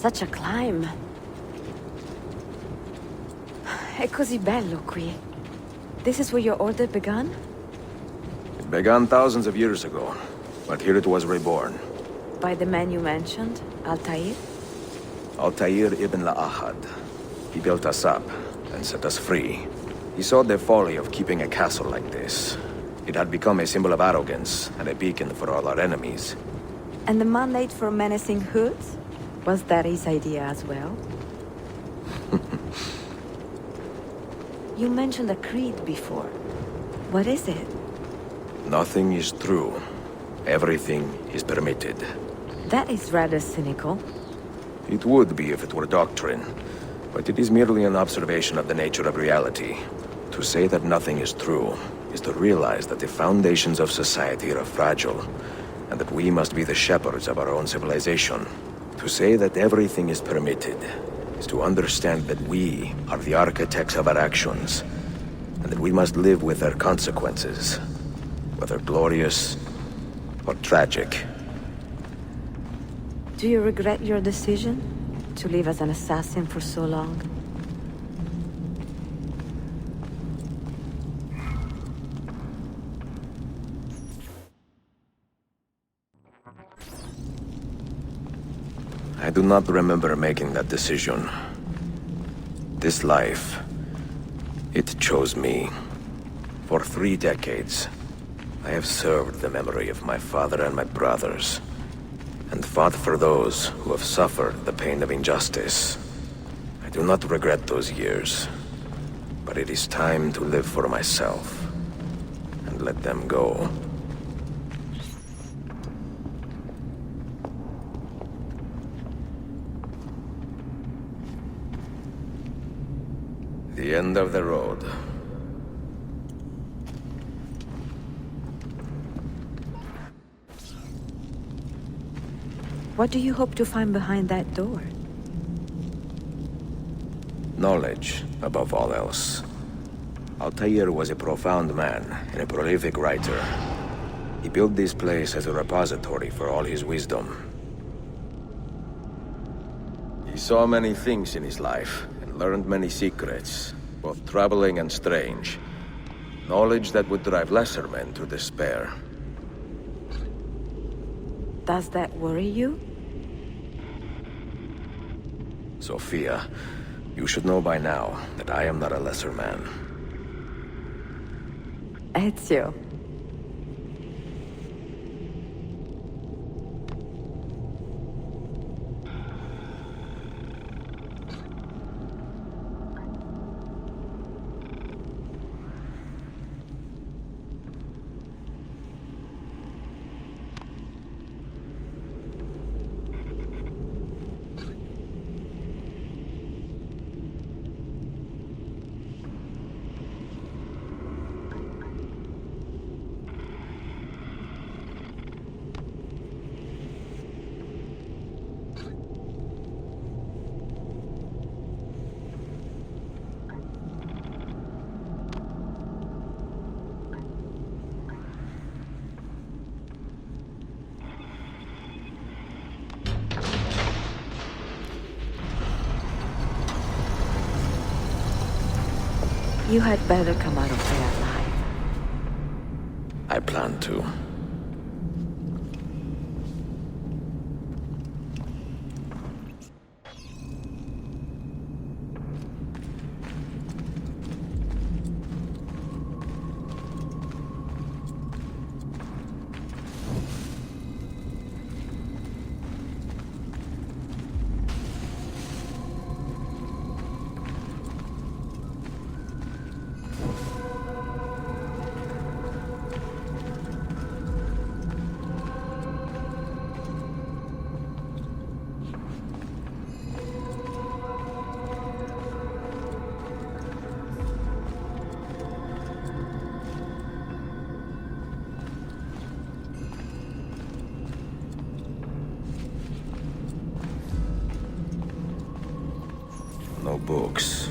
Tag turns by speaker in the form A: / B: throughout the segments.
A: Such a climb. È così bello qui. This is where your order began?
B: It began thousands of years ago, but here it was reborn.
A: By the man you mentioned, Altair?
B: Altair ibn La'ahad. He built us up and set us free. He saw the folly of keeping a castle like this. It had become a symbol of arrogance and a beacon for all our enemies.
A: And the mandate for menacing hoods? Was that his idea as well? You mentioned a creed before. What is it?
B: Nothing is true. Everything is permitted.
A: That is rather cynical.
B: It would be if it were doctrine, but it is merely an observation of the nature of reality. To say that nothing is true is to realize that the foundations of society are fragile, and that we must be the shepherds of our own civilization. To say that everything is permitted is to understand that we are the architects of our actions, and that we must live with their consequences, whether glorious or tragic.
A: Do you regret your decision to live as an assassin for so long?
B: I do not remember making that decision. This life, it chose me. For 3 decades, I have served the memory of my father and my brothers, and fought for those who have suffered the pain of injustice. I do not regret those years, but it is time to live for myself, and let them go. The end of the road.
A: What do you hope to find behind that door?
B: Knowledge, above all else. Altair was a profound man and a prolific writer. He built this place as a repository for all his wisdom. He saw many things in his life, and learned many secrets, both troubling and strange. Knowledge that would drive lesser men to despair.
A: Does that worry you?
B: Sophia, you should know by now that I am not a lesser man.
A: Ezio. You had better come out of there alive.
B: I plan to. No books.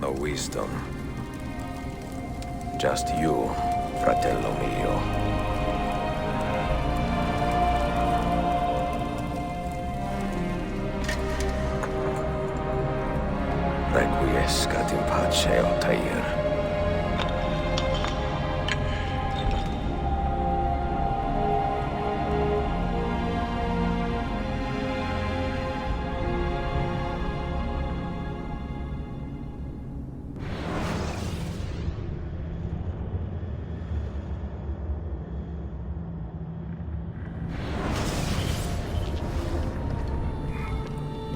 B: No wisdom. Just you, fratello mio. Scat in pace, Altair.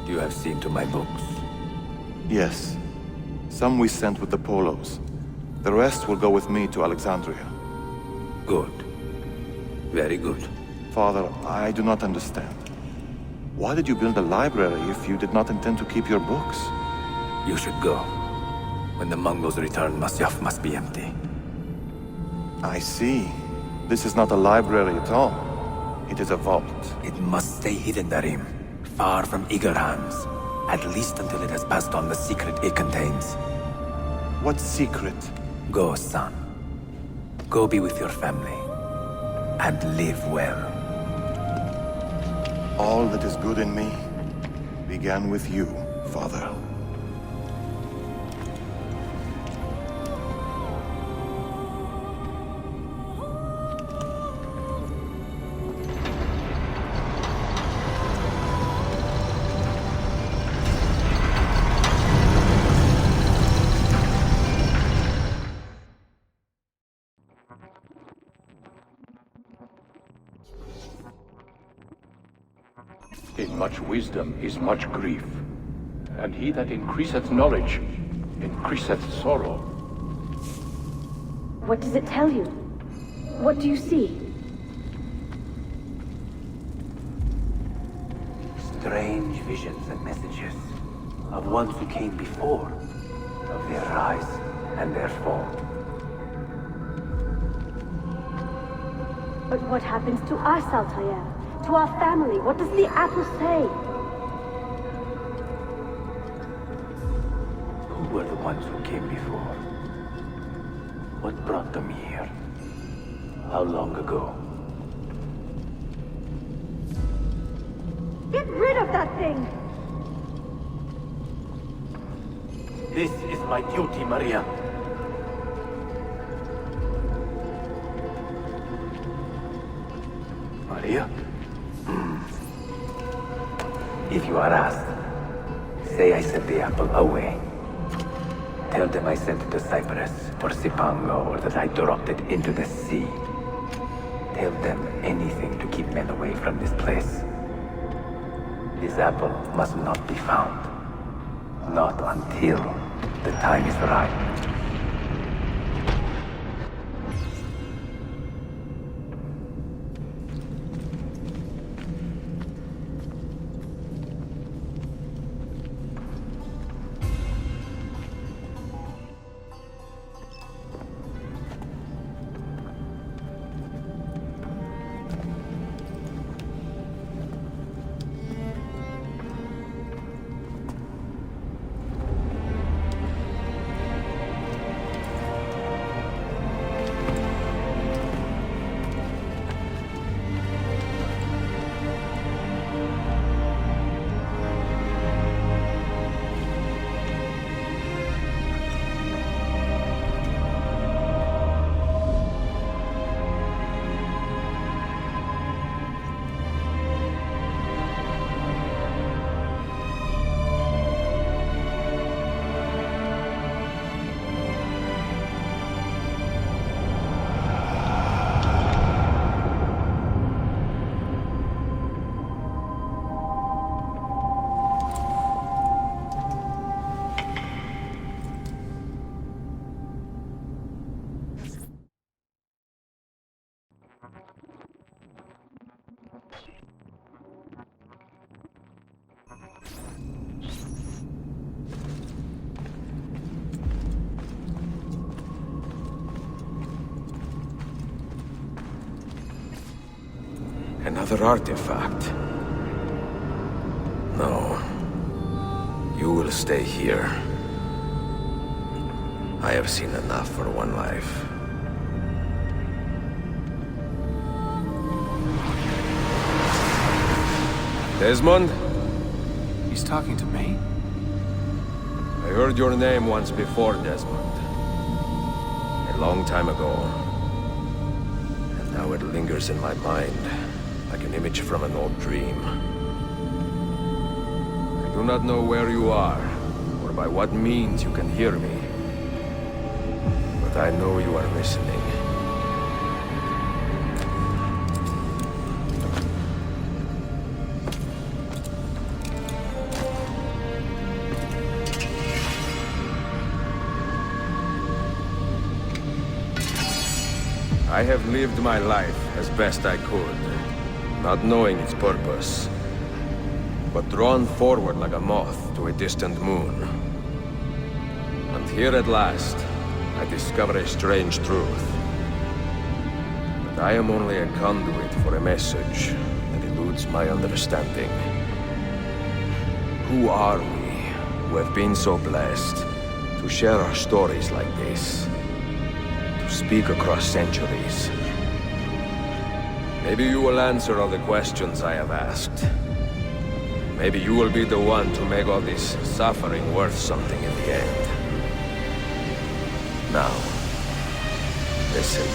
C: You have seen to my books.
D: Yes. Some we sent with the Polos. The rest will go with me to Alexandria.
C: Good. Very good.
D: Father, I do not understand. Why did you build a library if you did not intend to keep your books?
C: You should go. When the Mongols return, Masyaf must be empty.
D: I see. This is not a library at all. It is a vault.
C: It must stay hidden, Darim. Far from eager hands. At least until it has passed on the secret it contains.
D: What secret?
C: Go, son. Go be with your family. And live well.
D: All that is good in me began with you, Father.
E: In much wisdom is much grief, and he that increaseth knowledge increaseth sorrow.
F: What does it tell you? What do you see?
C: Strange visions and messages of ones who came before, of their rise and their fall.
F: But what happens to us, Altair? To our family? What does the apple say?
C: Who were the ones who came before? What brought them here? How long ago?
F: Get rid of that thing!
C: This is my duty, Maria. Maria? If you are asked, say I sent the apple away. Tell them I sent it to Cyprus, or Cipango, or that I dropped it into the sea. Tell them anything to keep men away from this place. This apple must not be found. Not until the time is right.
B: Another artifact. No. You will stay here. I have seen enough for one life. Desmond?
G: He's talking to me?
B: I heard your name once before, Desmond. A long time ago. And now it lingers in my mind, like an image from an old dream. I do not know where you are, or by what means you can hear me. But I know you are listening. I have lived my life as best I could, not knowing its purpose, but drawn forward like a moth to a distant moon. And here at last, I discover a strange truth. That I am only a conduit for a message that eludes my understanding. Who are we, who have been so blessed, to share our stories like this? Speak across centuries. Maybe you will answer all the questions I have asked. Maybe you will be the one to make all this suffering worth something in the end. Now, listen.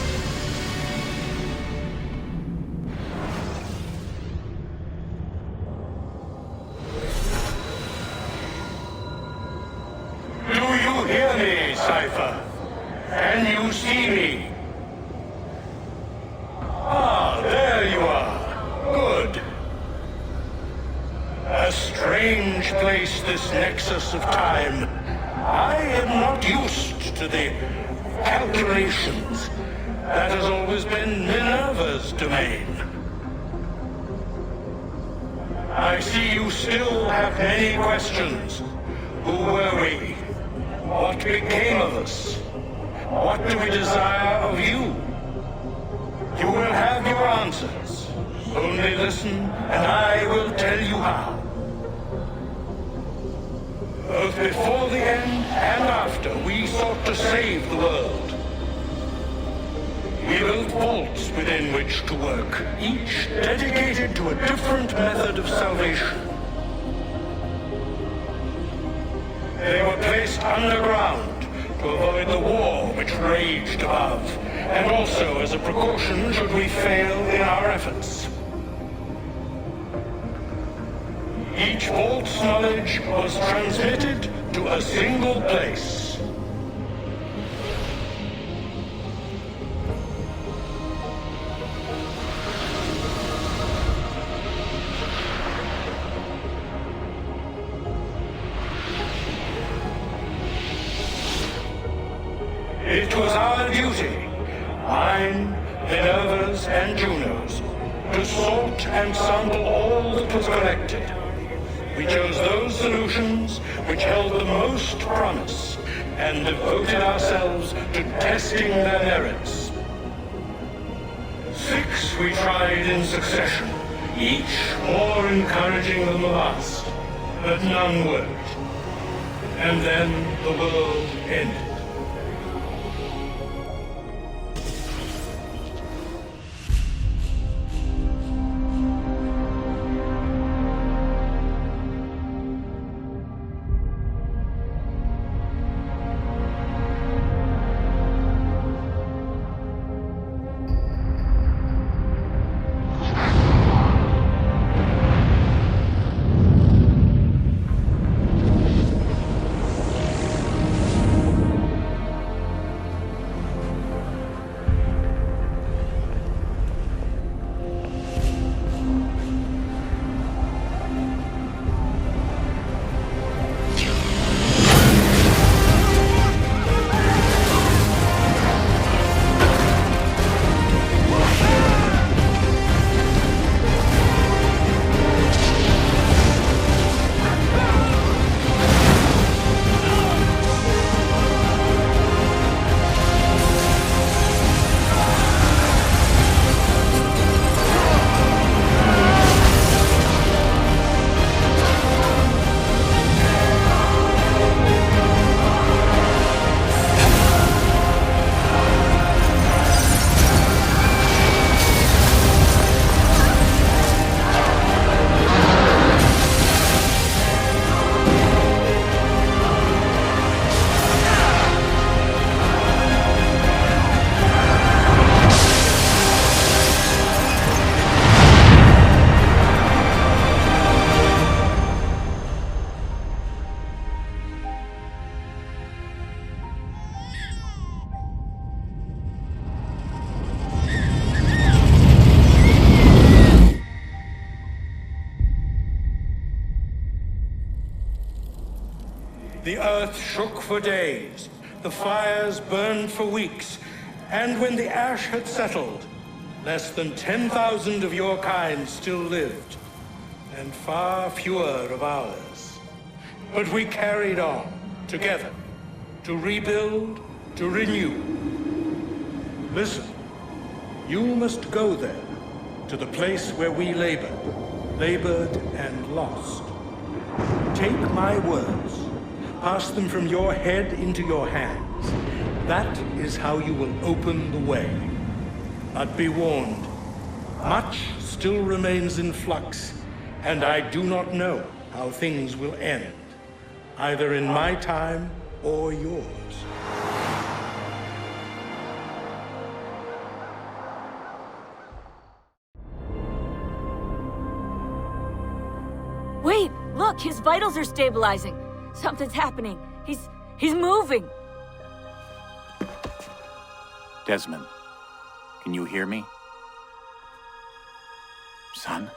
G: Do you hear me, Cypher? Can you see me? Ah, there you are. Good. A strange place, this nexus of time. I am not used to the calculations. That has always been Minerva's domain. I see you still have many questions. Who were we? What became of us? What do we desire of you? You will have your answers. Only listen, and I will tell you how. Both before the end and after, we sought to save the world. We built vaults within which to work, each dedicated to a different method of salvation. They were placed underground to avoid the war which raged above, and also as a precaution should we fail in our efforts. Each vault's knowledge was transmitted to a single place. It was our duty, mine, Minerva's, and Juno's, to sort and sample all that was collected. We chose those solutions which held the most promise, and devoted ourselves to testing their merits. 6 we tried in succession, each more encouraging than the last, but none worked. And then the world ended. the earth shook for days, the fires burned for weeks, and when the ash had settled, less than 10,000 of your kind still lived, and far fewer of ours. But we carried on, together, to rebuild, to renew. Listen, you must go there, to the place where we labored and lost. Take my words, pass them from your head into your hands. That is how you will open the way. But be warned, much still remains in flux, and I do not know how things will end, either in my time or yours.
H: Wait! Look! His vitals are stabilizing! Something's happening! He's moving!
I: Desmond, can you hear me? Son?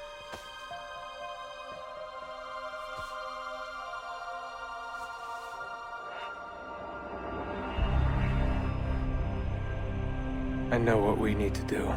B: I know what we need to do.